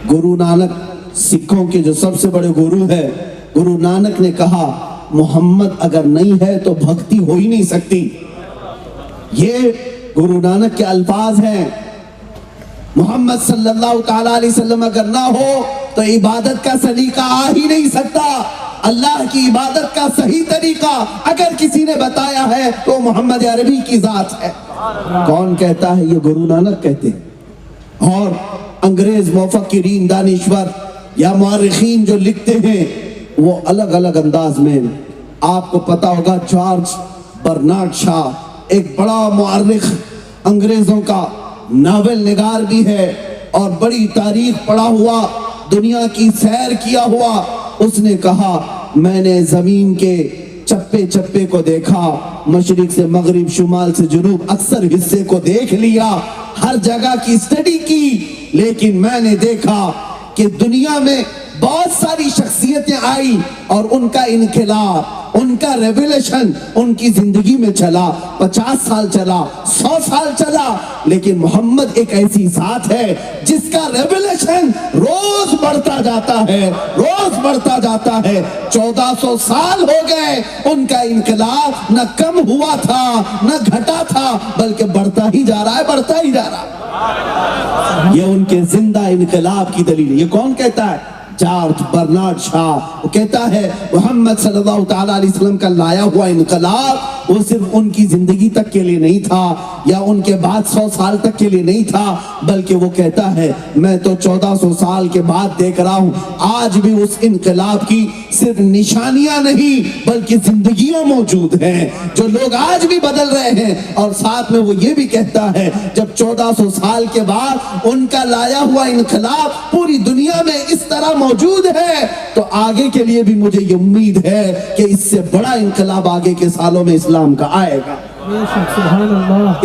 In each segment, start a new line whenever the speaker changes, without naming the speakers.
गुरु नानक सिखों के जो सबसे बड़े गुरु है, गुरु नानक ने कहा मोहम्मद अगर नहीं है तो भक्ति हो ही नहीं सकती। ये गुरु नानक के अल्फाज हैं। मोहम्मद सल्लल्लाहु ताला अलैहि वसल्लम अगर ना हो तो इबादत का सलीका आ ही नहीं सकता। अल्लाह की इबादत का सही तरीका अगर किसी ने बताया है तो मोहम्मद अरबी की जात है। कौन कहता है? ये गुरु नानक कहते हैं। और अंग्रेज मुफक्किरीन, दानिश्वर या मुअर्रिखीन जो लिखते हैं वो अलग अलग अंदाज में, आपको पता होगा जॉर्ज बर्नार्ड शॉ एक बड़ा मुअर्रिख, अंग्रेजों का नावल निगार भी है और बड़ी तारीख पढ़ा हुआ, दुनिया की सैर किया हुआ। उसने कहा मैंने जमीन के चप्पे चप्पे को देखा, मशरिक से मगरिब, शुमाल से जुनूब, अक्सर हिस्से को देख लिया, हर जगह की स्टडी की, लेकिन मैंने देखा कि दुनिया में बहुत सारी शख्सियतें आई और उनका इनकलाब, उनका रेवोल्यूशन उनकी जिंदगी में चला, 50 साल चला, 100 साल चला, लेकिन मोहम्मद एक ऐसी जात है जिसका रेवोल्यूशन रोज बढ़ता जाता है, रोज बढ़ता जाता है। 1400 साल हो गए, उनका इनकलाब न कम हुआ था न घटा था, बल्कि बढ़ता ही जा रहा है, बढ़ता ही जा रहा है। ये उनके जिंदा इनकलाब की दलील है। ये कौन कहता है? George Bernard Shaw. वो कहता है मोहम्मद सल्लल्लाहु ताला अलैहि वसल्लम का लाया हुआ इनकलाब वो सिर्फ उनकी जिंदगी तक के लिए नहीं था या उनके बाद 100 साल तक के लिए नहीं था, बल्कि वो कहता है मैं तो 1400 साल के बाद देख रहा हूं, आज भी उस इनकलाब की सिर्फ निशानियां नहीं बल्कि जिंदगियां मौजूद हैं, जो लोग आज भी बदल रहे हैं। और साथ में वो ये भी कहता है जब 1400 साल के बाद उनका लाया हुआ इनकलाब पूरी दुनिया में इस तरह मौजूद है तो आगे के लिए भी मुझे ये उम्मीद है कि इससे बड़ा इनकलाब आगे के सालों में इस्लाम का आएगा,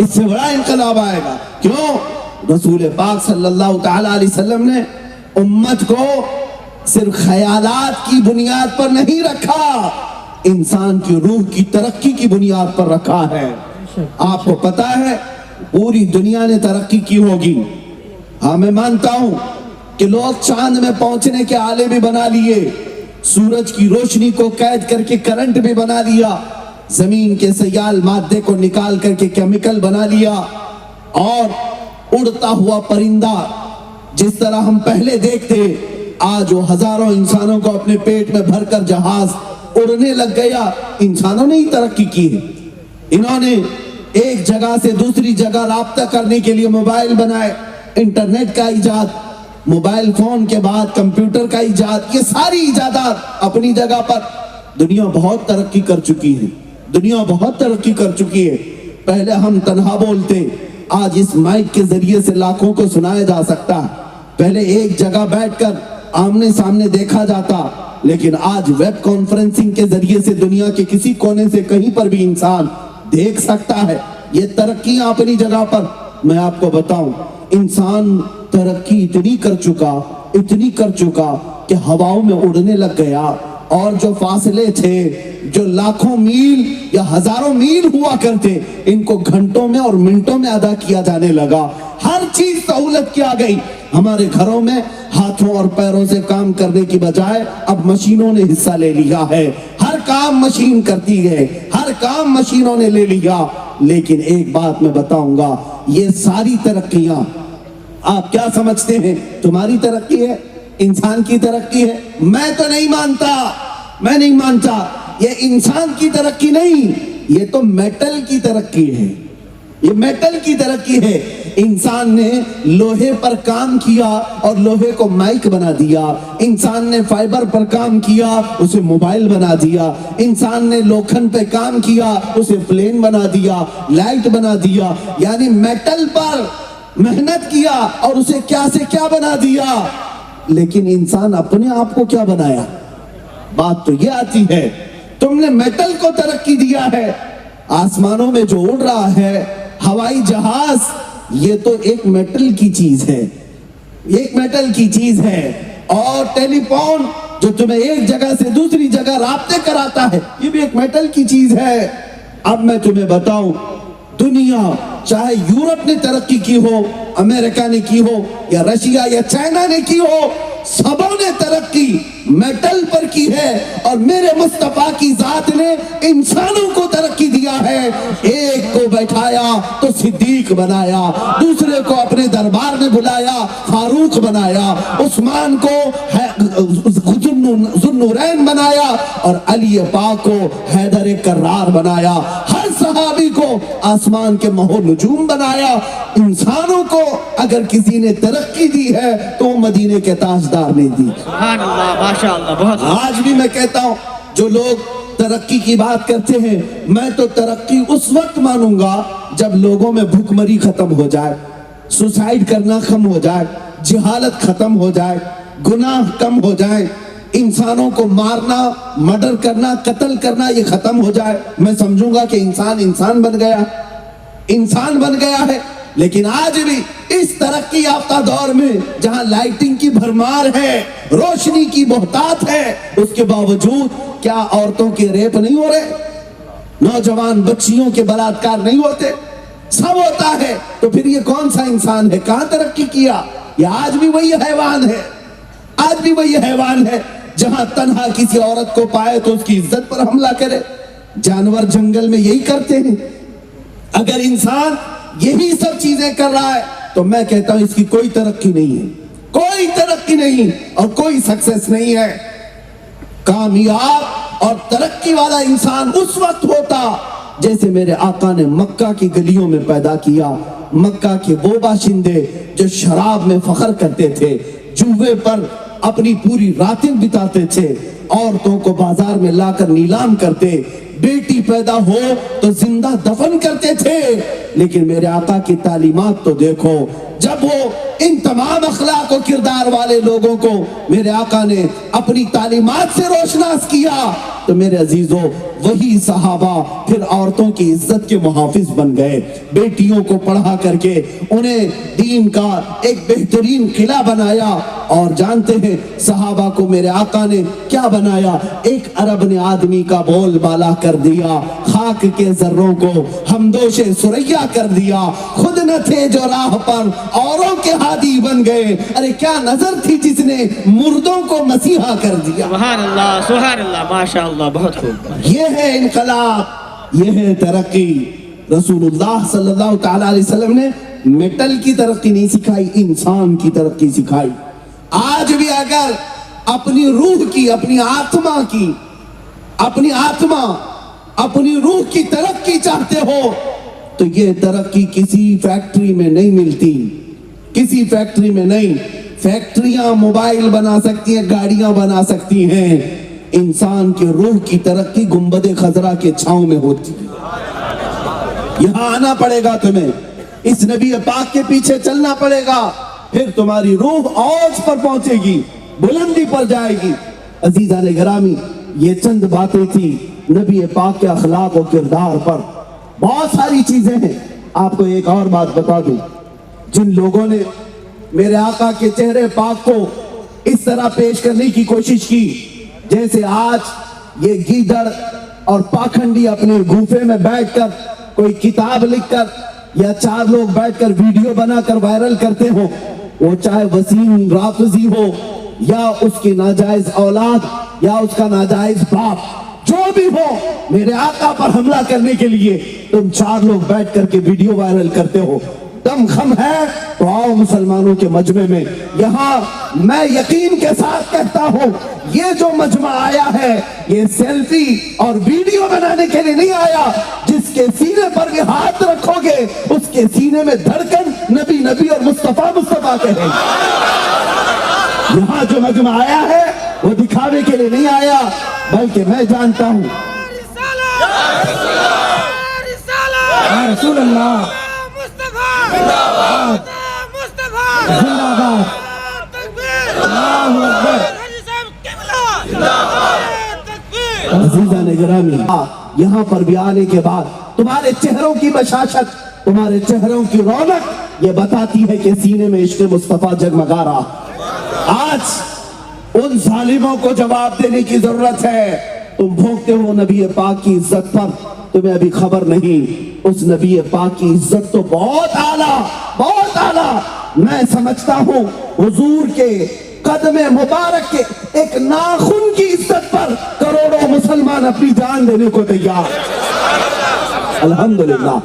इससे बड़ा इनकलाब आएगा। क्यों? रसूल पाक सल्लल्लाहु ताला अलैहि वसल्लम ने उम्मत को सिर्फ ख्यालात की बुनियाद पर नहीं रखा, इंसान की रूह की तरक्की की बुनियाद पर रखा है। आपको पता है पूरी दुनिया ने तरक्की की होगी। हाँ, मैं मानता हूं कि लोग चांद में पहुंचने के आले भी बना लिए, सूरज की रोशनी को कैद करके करंट भी बना लिया, जमीन के सयाल मादे को निकाल करके केमिकल बना लिया, और उड़ता हुआ परिंदा जिस तरह हम पहले देखते, आज वो हजारों इंसानों को अपने पेट में भरकर जहाज उड़ने लग गया। इंसानों ने ही तरक्की की है। इन्होंने एक जगह से दूसरी जगह राब्ता करने के लिए मोबाइल बनाए, इंटरनेट का इजाद, मोबाइल फोन के बाद कंप्यूटर का इजाद, ये सारी इजादात अपनी जगह पर। दुनिया बहुत तरक्की कर चुकी है, दुनिया बहुत तरक्की कर चुकी है। पहले हम तन्हा बोलते, आज इस माइक के जरिए से लाखों को सुनाया जा सकता है। पहले एक जगह बैठकर आमने सामने देखा जाता, लेकिन आज वेब कॉन्फ्रेंसिंग के जरिए से दुनिया के किसी कोने से कहीं पर भी इंसान देख सकता है। ये तरक्कियां अपनी जगह पर। मैं आपको बताऊं, इंसान तरक्की इतनी कर चुका कि हवाओं में उड़ने लग गया, और जो फासले थे जो लाखों मील या हजारों मील हुआ करते, इनको घंटों में और मिनटों में अदा किया जाने लगा। हर चीज सहूलत की आ गई। हमारे घरों में हाथों और पैरों से काम करने की बजाय अब मशीनों ने हिस्सा ले लिया है। हर काम मशीन करती है, हर काम मशीनों ने ले लिया। लेकिन एक बात मैं बताऊंगा, ये सारी तरक्कियां आप क्या समझते हैं तुम्हारी तरक्की है, इंसान की तरक्की है? मैं तो नहीं मानता, मैं नहीं मानता। ये इंसान की तरक्की नहीं, ये तो मेटल की तरक्की है, ये मेटल की तरक्की है। इंसान ने लोहे पर काम किया और लोहे को माइक बना दिया। इंसान ने फाइबर पर काम किया, उसे मोबाइल बना दिया। इंसान ने लोखंड पे काम किया, उसे प्लेन बना दिया, लाइट बना दिया। यानी मेटल पर मेहनत किया और उसे क्या से क्या बना दिया। लेकिन इंसान अपने आप को क्या बनाया? बात तो ये आती है, तुमने मेटल को तरक्की दिया है। आसमानों में जो उड़ रहा है हवाई जहाज, ये तो एक मेटल की चीज है, एक मेटल की चीज है। और टेलीफोन जो तुम्हें एक जगह से दूसरी जगह राब्ते कराता है, ये भी एक मेटल की चीज है। अब मैं तुम्हें बताऊं, दुनिया चाहे यूरोप ने तरक्की की हो, अमेरिका ने की हो, या रशिया या चाइना ने की हो, सबों ने तरक्की मेटल पर की है। और मेरे मुस्तफा की जात ने इंसानों को तरक्की दिया है। एक को बैठाया तो सिद्दीक बनाया, दूसरे को अपने दरबार में बुलाया, फारूक बनाया, उस्मान को ज़ुन्नुरैन बनाया, और अली पाक को हैदर कर्रार बनाया। हर सहाबी को आसमान के महो नजूम बनाया। इंसानों को अगर किसी ने तरक्की दी है तो मदीने के ताजदार ने दी।
सुभान अल्लाह, माशाअल्लाह, बहुत।
आज भी मैं कहता हूं, जो लोग तरक्की की बात करते हैं, मैं तो तरक्की उस वक्त मानूंगा जब लोगों में भूखमरी खत्म हो जाए, सुसाइड करना कम हो जाए, जिहालत खत्म हो जाए, गुनाह कम हो जाए, इंसानों को मारना, मर्डर करना, कत्ल करना ये खत्म हो जाए। मैं समझूंगा कि इंसान बन गया, इंसान बन गया है। लेकिन आज भी इस तरक्की याफ्ता दौर में जहां लाइटिंग की भरमार है, रोशनी की बहुतात है, उसके बावजूद क्या औरतों के रेप नहीं हो रहे, नौजवान बच्चियों के बलात्कार नहीं होते? सब होता है। तो फिर ये कौन सा इंसान है? कहां तरक्की किया? ये आज भी वही हैवान है, आज भी वही हैवान है जहां तन्हा किसी औरत को पाए तो उसकी इज्जत पर हमला करे। जानवर जंगल में यही करते हैं। अगर इंसान यही सब चीजें कर रहा है तो मैं कहता हूं इसकी कोई तरक्की नहीं है, कोई तरक्की नहीं और कोई सक्सेस नहीं है। कामयाब और तरक्की वाला इंसान उस वक्त होता जैसे मेरे आका ने मक्का की गलियों में पैदा किया। मक्का के वो बाशिंदे जो शराब में फख्र करते थे, जुए पर अपनी पूरी रातें बिताते थे, औरतों को बाजार में लाकर नीलाम करते, बेटी पैदा हो तो जिंदा दफन करते थे। लेकिन मेरे आका की तालीमात तो देखो, जब वो इन तमाम अखलाक और किरदार वाले लोगों को मेरे आका ने अपनी तालीमात से रोशनास किया तो मेरे अजीजों वही सहाबा फिर औरतों की इज्जत के मुहाफिज बन गए। बेटियों को पढ़ा करके उन्हें दीन का एक बेहतरीन किला बनाया। और जानते हैं सहाबा को मेरे आका ने क्या बनाया? एक अरब ने आदमी का बोल बाला कर दिया, खाक के जर्रों को हमदोशे सुरैया कर दिया। खुद न थे जो राह पर औरों के हादी बन गए। अरे क्या नजर थी जिसने मुर्दों को मसीहा कर दिया।
सुभान अल्लाह, माशाअल्लाह, बहुत खूब।
ये है इनकलाब, ये है तरक्की। रसूलुल्लाह सल्लल्लाहु तआला अलैहि वसल्लम ने मेटल की तरक्की नहीं सिखाई, इंसान की तरक्की सिखाई। आज भी अगर अपनी रूह की, अपनी आत्मा की, अपनी रूह की तरक्की चाहते हो तो ये तरक्की किसी फैक्ट्री में नहीं मिलती, किसी फैक्ट्री में नहीं। फैक्ट्रियां मोबाइल बना सकती हैं, गाड़ियां बना सकती हैं, इंसान के रूह की तरक्की गुंबद खजरा के छांव में होती है। यहां आना पड़ेगा तुम्हें, इस नबी पाक के पीछे चलना पड़ेगा, फिर तुम्हारी रूह औज पर पहुंचेगी, बुलंदी पर जाएगी। अजीजान गिरामी, ये चंद बातें थी नबी पाक के अखलाक और किरदार पर। बहुत सारी चीजें हैं। आपको एक और बात बता दूं, जिन लोगों ने मेरे आका के चेहरे पाक को इस तरह पेश करने की कोशिश की, जैसे आज ये गीदड़ और पाखंडी अपने गुफे में बैठकर कोई किताब लिखकर या चार लोग बैठकर वीडियो बनाकर वायरल करते हो, वो चाहे वसीम राफजी हो या उसकी नाजायज औलाद या उसका नाजायज बाप, जो भी हो, मेरे आका पर हमला करने के लिए तुम चार लोग बैठ करके वीडियो वायरल करते हो। दम खम है तो आओ मुसलमानों के मजमे में। यहाँ मैं यकीन के साथ कहता हूँ, ये जो मजमा आया है ये सेल्फी और वीडियो बनाने के लिए नहीं आया। जिसके सीने पर भी हाथ रखोगे उसके सीने में धड़कन नबी नबी और मुस्तफा मुस्तफा कहेंगे। यहाँ जो मजमा आया है वो दिखावे के लिए नहीं आया, बल्कि मैं जानता हूँ रसूल अल्लाह जिंदाबाद, अज़ीज़ान गिरामी, यहाँ पर भी आने के बाद तुम्हारे चेहरों की बशाशत, तुम्हारे चेहरों की रौनक ये बताती है कि सीने में इश्क़ मुस्तफा जगमगा रहा। आज उन जालिमों को जवाब देने की जरूरत है। तुम भोगते हो नबी पाक की इज्जत पर, तुम्हें अभी खबर नहीं, उस नबी पाक की इज्जत तो बहुत आला, बहुत आला। मैं समझता हूँ हुजूर के कदमे मुबारक के एक नाखून की इज्जत पर करोड़ों मुसलमान अपनी जान देने को तैयार। अल्हम्दुलिल्लाह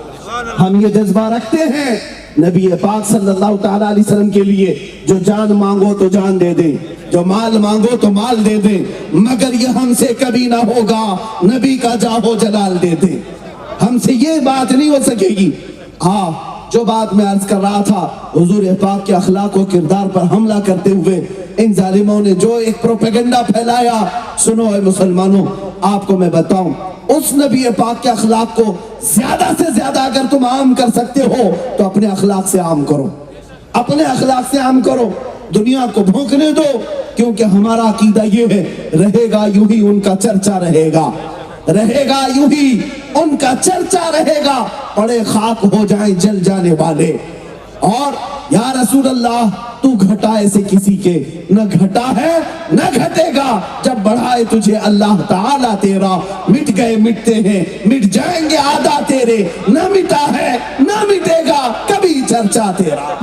हम ये जज्बा रखते हैं नबी पाक सल्लल्लाहु तआला अलैहि वसल्लम के लिए, जो जान मांगो तो जान दे दे, जो माल मांगो तो माल दे दे, मगर ये हमसे कभी ना होगा नबी का जाहो जलाल दे दे। हमसे ये बात नहीं हो सकेगी। हाँ, जो बात मैं अर्ज कर रहा था, हुजूर पाक के अखलाक और किरदार पर हमला करते हुए इन जालिमों ने जो एक प्रोपेगेंडा फैलाया, सुनो है मुसलमानों, आपको मैं बताऊं, उस नबी पाक के अखलाक को ज्यादा से ज्यादा अगर तुम आम कर सकते हो तो अपने अखलाक से आम करो, अपने अखलाक से आम करो। दुनिया को भौंकने दो, क्योंकि हमारा अकीदा ये है, रहेगा यूं ही उनका चर्चा रहेगा, रहेगा यूं ही उनका चर्चा रहेगा, पड़े खाक हो जाएं जल जाने वाले। और या रसूल अल्लाह, तू घटाए से किसी के न घटा है न घटेगा, जब बढ़ाए तुझे अल्लाह ताला तेरा, मिट गए मिटते हैं मिट जाएंगे आदा तेरे, न मिटा है न मिटेगा कभी चर्चा तेरा।